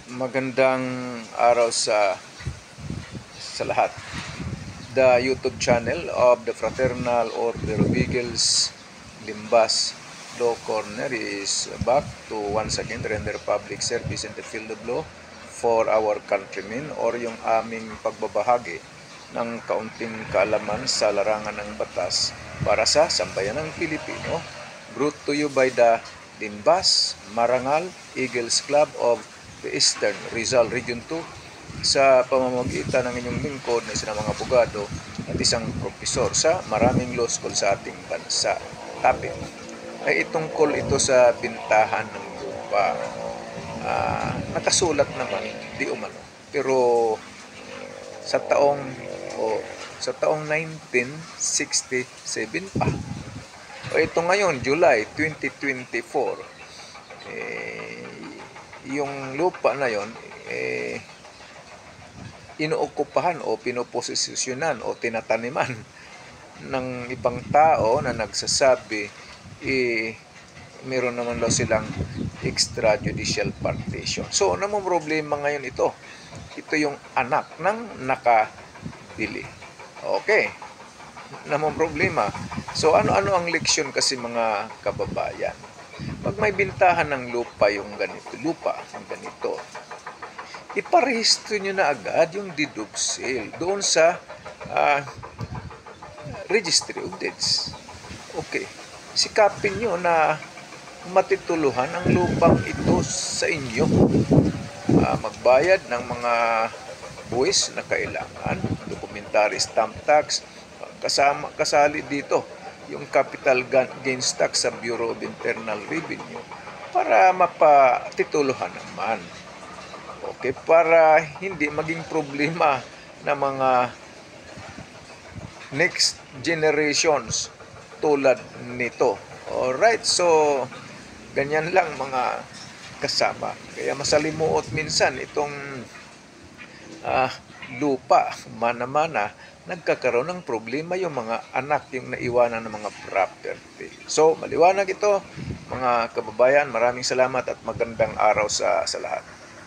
Magandang araw sa lahat. The YouTube channel of the Fraternal Order of Eagles Limbas Law Corner is back to once again render public service in the field of law for our countrymen, or yung aming pagbabahagi ng kaunting kaalaman sa larangan ng batas para sa sambayan ng Pilipino. Brought to you by the Limbas Marangal Eagles Club of the Eastern Rizal Region 2 sa pamamagitan ng inyong lingkod na isang mga abogado at isang profesor sa maraming law school sa ating bansa. Topic ay itungkol ito sa bintahan ng lupa. Nakasulat naman di umano, pero sa taong 1967 pa, o ito ngayon July 2024, yung lupa na yon inuokupahan o pinoposisyonan o tinataniman ng ibang tao na nagsasabi meron naman daw silang extrajudicial partition. So namang problema ngayon ito yung anak ng nakabili. Okay, namang problema. So ano ang leksyon kasi, mga kababayan? Pag may bintahan ng lupa yung ganito, iparehistro nyo na agad yung deed of sale doon sa registry of deeds. Okay, sikapin nyo na matituluhan ang lupang ito sa inyo. Magbayad ng mga buwis na kailangan, documentary stamp tax, kasali dito yung capital gains tax sa Bureau of Internal Revenue para mapatituluhan naman. Okay, para hindi maging problema ng mga next generations tulad nito. Alright, so ganyan lang mga kasama. Kaya masalimuot minsan itong lupa, mana-mana, nagkakaroon ng problema yung mga anak, yung naiwanan ng mga property. So, maliwanag ito, mga kababayan. Maraming salamat at magandang araw sa lahat.